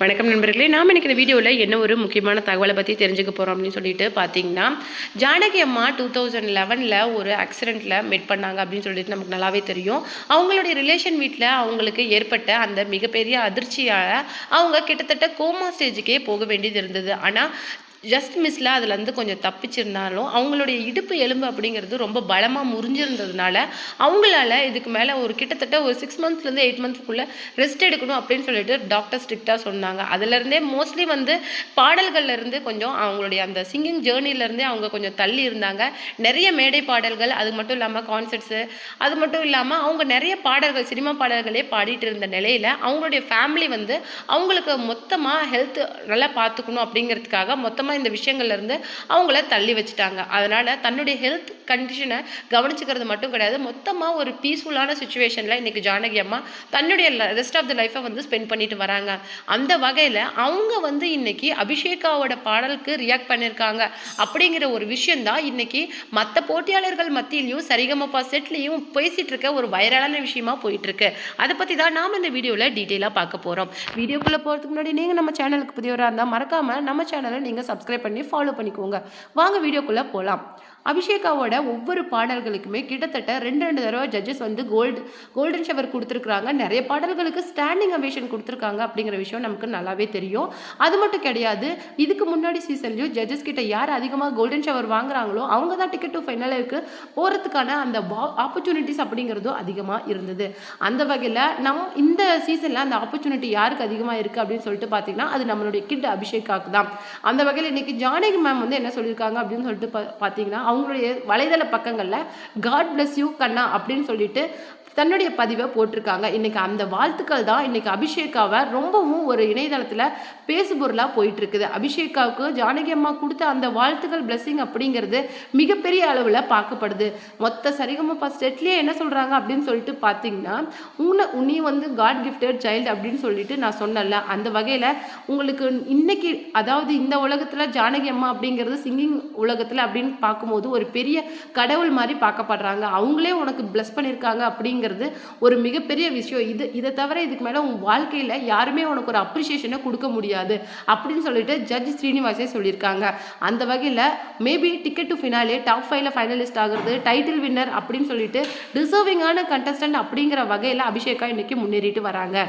வணக்கம் நண்பர்களே, நாம் இன்னைக்கு இந்த வீடியோவில் என்ன ஒரு முக்கியமான தகவலை பற்றி தெரிஞ்சுக்க போகிறோம் அப்படின்னு சொல்லிட்டு பார்த்தீங்கன்னா, ஜானகி அம்மா 2011 ஒரு ஆக்சிடெண்ட்டில் மெட் பண்ணாங்க அப்படின்னு சொல்லிட்டு நமக்கு நல்லாவே தெரியும். அவங்களுடைய ரிலேஷன் வீட்டில் அவங்களுக்கு ஏற்பட்ட அந்த மிகப்பெரிய அதிர்ச்சியால் அவங்க கிட்டத்தட்ட கோமா ஸ்டேஜுக்கே போக வேண்டியது இருந்தது. ஆனால் ஜஸ்ட் மிஸ்ல அதுலேருந்து கொஞ்சம் தப்பிச்சிருந்தாலும் அவங்களுடைய இடுப்பு எலும்பு அப்படிங்கிறது ரொம்ப பலமாக முறிஞ்சிருந்ததுனால அவங்களால இதுக்கு மேலே ஒரு கிட்டத்தட்ட ஒரு 6 மந்த்ஸ்லேருந்து 8 மந்த்ஸ்க்குள்ளே ரெஸ்ட் எடுக்கணும் அப்படின்னு சொல்லிட்டு டாக்டர் ஸ்ட்ரிக்டாக சொன்னாங்க. அதுலேருந்தே மோஸ்ட்லி பாடல்கள்லேருந்து கொஞ்சம் அவங்களுடைய அந்த சிங்கிங் ஜேர்னிலேருந்தே அவங்க கொஞ்சம் தள்ளி இருந்தாங்க. நிறைய மேடை பாடல்கள், அது மட்டும் இல்லாமல் கான்சர்ட்ஸு, அது மட்டும் இல்லாமல் அவங்க நிறைய பாடல்கள், சினிமா பாடல்களே பாடிட்டு இருந்த நிலையில் அவங்களுடைய ஃபேமிலி அவங்களுக்கு மொத்தமாக ஹெல்த் நல்லா பார்த்துக்கணும் அப்படிங்கிறதுக்காக மொத்தமாக இந்த விஷயங்கள்ல இருந்து அவங்கள தள்ளி வச்சுட்டாங்க. அதனால தன்னுடைய ஹெல்த் கண்டிஷனை கவனிச்சுக்கிறது மட்டும் கிடையாது, மொத்தமாக ஒரு பீஸ்ஃபுல்லான சுச்சுவேஷனில் இன்னைக்கு ஜானகி அம்மா தன்னுடைய ரெஸ்ட் ஆஃப் த லைஃபை ஸ்பெண்ட் பண்ணிட்டு வராங்க. அந்த வகையில் அவங்க இன்னைக்கு அபிஷேகாவோட பாடலுக்கு ரியாக்ட் பண்ணியிருக்காங்க அப்படிங்கிற ஒரு விஷயம் தான் இன்னைக்கு மற்ற போட்டியாளர்கள் மத்தியிலையும் சரிகமப்பா செட்லையும் பேசிட்டு இருக்க ஒரு வைரலான விஷயமா போயிட்டு இருக்கு. அதை பற்றி தான் நாம் இந்த வீடியோவில் டீட்டெயிலாக பார்க்க போகிறோம். வீடியோக்குள்ளே போகிறதுக்கு முன்னாடி நீங்கள் நம்ம சேனலுக்கு புதியவராக இருந்தால் மறக்காமல் நம்ம சேனலை நீங்கள் சப்ஸ்கிரைப் பண்ணி ஃபாலோ பண்ணிக்கோங்க. வாங்க வீடியோக்குள்ளே போகலாம். அபிஷேகாவோட ஒவ்வொரு பாடல்களுக்குமே கிட்டத்தட்ட 2 தடவை ஜட்ஜஸ் கோல்டன் ஷவர் கொடுத்துருக்குறாங்க. நிறைய பாடல்களுக்கு ஸ்டாண்டிங் அவேஷன் கொடுத்துருக்காங்க அப்படிங்கிற விஷயம் நமக்கு நல்லாவே தெரியும். அது மட்டும் கிடையாது, இதுக்கு முன்னாடி சீசன்லையும் ஜட்ஜஸ் கிட்ட யார் அதிகமாக கோல்டன் ஷவர் வாங்குறாங்களோ அவங்க தான் டிக்கெட் டு ஃபைனலுக்கு போகிறதுக்கான அந்த ஆப்பர்ச்சுனிட்டிஸ் அப்படிங்கிறதும் அதிகமாக இருந்தது. அந்த வகையில் இந்த சீசனில் அந்த ஆப்பர்ச்சுனிட்டி யாருக்கு அதிகமாக இருக்குது அப்படின்னு சொல்லிட்டு பார்த்தீங்கன்னா அது நம்மளுடைய கிட் அபிஷேகாவுக்கு தான். அந்த வகையில் இன்னைக்கு ஜானகி மேம் என்ன சொல்லியிருக்காங்க அப்படின்னு சொல்லிட்டு பார்த்தீங்கன்னா அவங்களுடைய வலைதள பக்கங்களில் காட் பிளஸ் யூ கண்ணா அப்படின்னு சொல்லிட்டு தன்னுடைய பதிவை போட்டிருக்காங்க. இன்னைக்கு அந்த வாழ்த்துக்கள் தான் இன்னைக்கு அபிஷேகாவை ரொம்பவும் ஒரு இணையதளத்தில் பேசுபொருளாக போயிட்டு இருக்குது. அபிஷேகாவுக்கு ஜானகி அம்மா கொடுத்த அந்த வாழ்த்துக்கள் பிளஸிங் அப்படிங்கிறது மிகப்பெரிய அளவில் பார்க்கப்படுது. மொத்த சரிகமப்பா ஸ்டேட்லேயே என்ன சொல்கிறாங்க அப்படின்னு சொல்லிட்டு பார்த்தீங்கன்னா, நீ காட் கிஃப்டட் சைல்டு அப்படின்னு சொல்லிட்டு நான் சொன்னல, அந்த வகையில் உங்களுக்கு இன்னைக்கு அதாவது இந்த உலகத்தில் ஜானகி அம்மா அப்படிங்கிறது சிங்கிங் உலகத்தில் அப்படின்னு பார்க்கும்போது ஒரு பெரிய கடவுள் மாதிரி பார்க்கப்படுறாங்க. அவங்களே உனக்கு பிளஸ் பண்ணியிருக்காங்க அப்படிங்கிறது ஒரு மிகப்பெரிய விஷயம். இதை தவிர இதுக்கு மேலே உன் வாழ்க்கையில் யாருமே உனக்கு ஒரு அப்ரிசியேஷனை கொடுக்க முடியாது அப்படின்னு சொல்லிட்டு ஜட்ஜ் ஸ்ரீனிவாசே சொல்லியிருக்காங்க. அந்த வகையில் maybe ticket to finale top 5ல ஃபைனலிஸ்ட் ஆகிறது, டைட்டில் வின்னர் அப்படின்னு சொல்லிட்டு டிசர்விங்கான கண்டஸ்டன்ட் அப்படிங்கிற வகையில் அபிஷேகா இன்னைக்கு முன்னேறிட்டு வராங்க.